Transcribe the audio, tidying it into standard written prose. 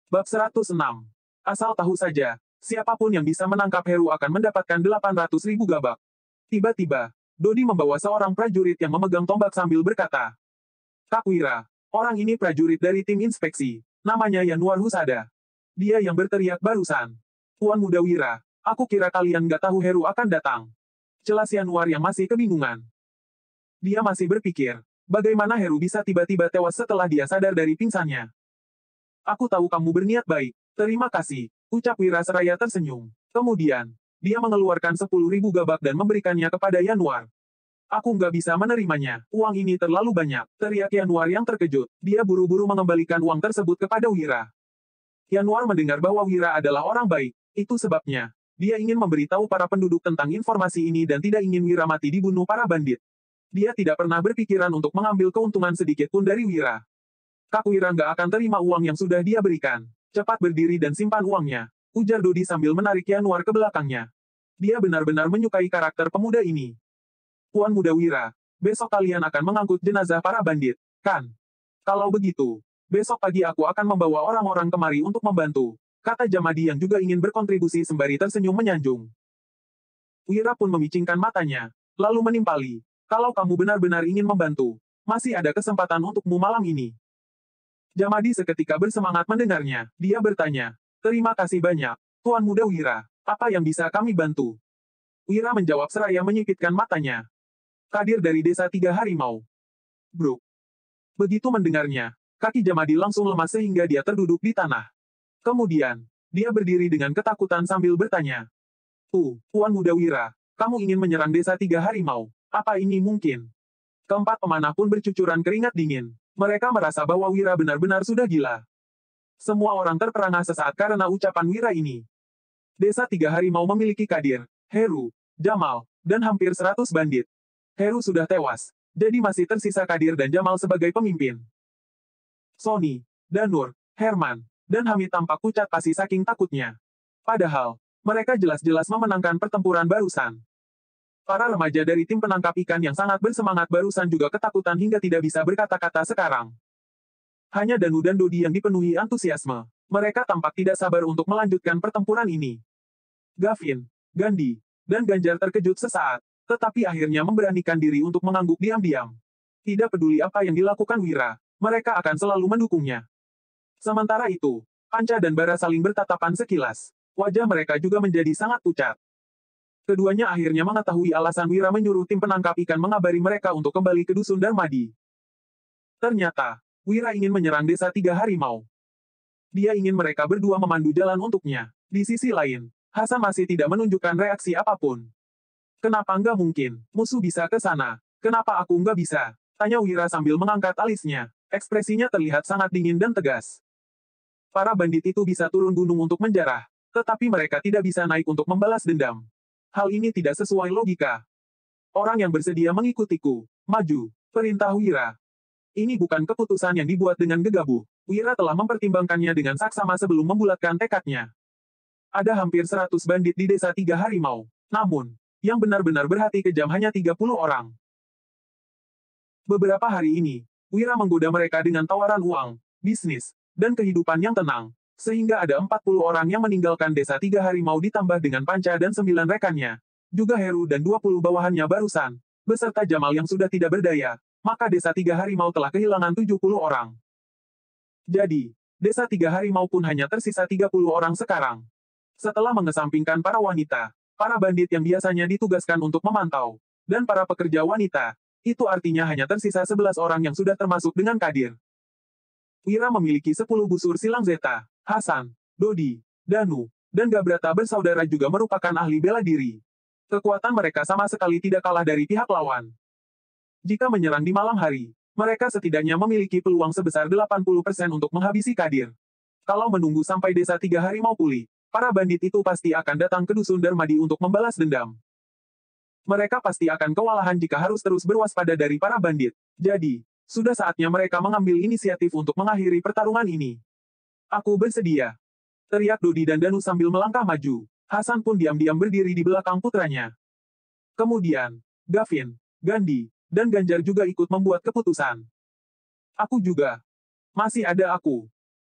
Bab 106. Asal tahu saja, siapapun yang bisa menangkap Heru akan mendapatkan 800.000 gabak. Tiba-tiba, Dodi membawa seorang prajurit yang memegang tombak sambil berkata, Kak Wira, orang ini prajurit dari tim inspeksi, namanya Yanuar Husada. Dia yang berteriak barusan. Tuan Muda Wira, aku kira kalian nggak tahu Heru akan datang. Celas Yanuar yang masih kebingungan. Dia masih berpikir, bagaimana Heru bisa tiba-tiba tewas setelah dia sadar dari pingsannya. Aku tahu kamu berniat baik. Terima kasih, ucap Wira seraya tersenyum. Kemudian, dia mengeluarkan 10.000 gabak dan memberikannya kepada Yanuar. Aku nggak bisa menerimanya. Uang ini terlalu banyak, teriak Yanuar yang terkejut. Dia buru-buru mengembalikan uang tersebut kepada Wira. Yanuar mendengar bahwa Wira adalah orang baik. Itu sebabnya, dia ingin memberitahu para penduduk tentang informasi ini dan tidak ingin Wira mati dibunuh para bandit. Dia tidak pernah berpikiran untuk mengambil keuntungan sedikit pun dari Wira. Kak Wira nggak akan terima uang yang sudah dia berikan. Cepat berdiri dan simpan uangnya, ujar Dodi sambil menarik Yanuar ke belakangnya. Dia benar-benar menyukai karakter pemuda ini. Tuan Muda Wira, besok kalian akan mengangkut jenazah para bandit, kan? Kalau begitu, besok pagi aku akan membawa orang-orang kemari untuk membantu, kata Jamadi yang juga ingin berkontribusi sembari tersenyum menyanjung. Wira pun memicingkan matanya, lalu menimpali, kalau kamu benar-benar ingin membantu, masih ada kesempatan untukmu malam ini. Jamadi seketika bersemangat mendengarnya. Dia bertanya, terima kasih banyak, Tuan Muda Wira. Apa yang bisa kami bantu? Wira menjawab seraya menyipitkan matanya. Kadir dari desa Tiga Harimau. Bruk. Begitu mendengarnya, kaki Jamadi langsung lemas sehingga dia terduduk di tanah. Kemudian, dia berdiri dengan ketakutan sambil bertanya. Tuan Muda Wira, kamu ingin menyerang desa Tiga Harimau. Apa ini mungkin? Keempat pemanah pun bercucuran keringat dingin. Mereka merasa bahwa Wira benar-benar sudah gila. Semua orang terperangah sesaat karena ucapan Wira ini. Desa Tiga Harimau memiliki Kadir, Heru, Jamal, dan hampir 100 bandit. Heru sudah tewas, jadi masih tersisa Kadir dan Jamal sebagai pemimpin. Sony, Danur, Herman, dan Hamid tampak pucat pasi saking takutnya. Padahal, mereka jelas-jelas memenangkan pertempuran barusan. Para remaja dari tim penangkap ikan yang sangat bersemangat barusan juga ketakutan hingga tidak bisa berkata-kata sekarang. Hanya Danu dan Dodi yang dipenuhi antusiasme. Mereka tampak tidak sabar untuk melanjutkan pertempuran ini. Gavin, Gandhi, dan Ganjar terkejut sesaat, tetapi akhirnya memberanikan diri untuk mengangguk diam-diam. Tidak peduli apa yang dilakukan Wira, mereka akan selalu mendukungnya. Sementara itu, Panca dan Bara saling bertatapan sekilas. Wajah mereka juga menjadi sangat pucat. Keduanya akhirnya mengetahui alasan Wira menyuruh tim penangkap ikan mengabari mereka untuk kembali ke Dusun Darmadi. Ternyata, Wira ingin menyerang desa Tiga Harimau. Dia ingin mereka berdua memandu jalan untuknya. Di sisi lain, Hasan masih tidak menunjukkan reaksi apapun. Kenapa nggak mungkin? Musuh bisa ke sana. Kenapa aku nggak bisa? Tanya Wira sambil mengangkat alisnya. Ekspresinya terlihat sangat dingin dan tegas. Para bandit itu bisa turun gunung untuk menjarah, tetapi mereka tidak bisa naik untuk membalas dendam. Hal ini tidak sesuai logika. Orang yang bersedia mengikutiku, maju, perintah Wira. Ini bukan keputusan yang dibuat dengan gegabah. Wira telah mempertimbangkannya dengan saksama sebelum membulatkan tekadnya. Ada hampir 100 bandit di desa Tiga Harimau. Namun, yang benar-benar berhati kejam hanya 30 orang. Beberapa hari ini, Wira menggoda mereka dengan tawaran uang, bisnis, dan kehidupan yang tenang. Sehingga ada 40 orang yang meninggalkan desa Tiga Harimau ditambah dengan Panca dan 9 rekannya. Juga Heru dan 20 bawahannya barusan. Beserta Jamal yang sudah tidak berdaya. Maka desa Tiga Harimau telah kehilangan 70 orang. Jadi, desa Tiga Harimau pun hanya tersisa 30 orang sekarang. Setelah mengesampingkan para wanita, para bandit yang biasanya ditugaskan untuk memantau, dan para pekerja wanita, itu artinya hanya tersisa 11 orang yang sudah termasuk dengan Kadir. Wira memiliki 10 busur silang Zeta. Hasan, Dodi, Danu, dan Gabrata bersaudara juga merupakan ahli bela diri. Kekuatan mereka sama sekali tidak kalah dari pihak lawan. Jika menyerang di malam hari, mereka setidaknya memiliki peluang sebesar 80% untuk menghabisi Kadir. Kalau menunggu sampai desa Tiga Harimau pulih, para bandit itu pasti akan datang ke Dusun Darmadi untuk membalas dendam. Mereka pasti akan kewalahan jika harus terus berwaspada dari para bandit. Jadi, sudah saatnya mereka mengambil inisiatif untuk mengakhiri pertarungan ini. Aku bersedia. Teriak Dodi dan Danu sambil melangkah maju. Hasan pun diam-diam berdiri di belakang putranya. Kemudian, Gavin, Gandhi, dan Ganjar juga ikut membuat keputusan. Aku juga. Masih ada aku.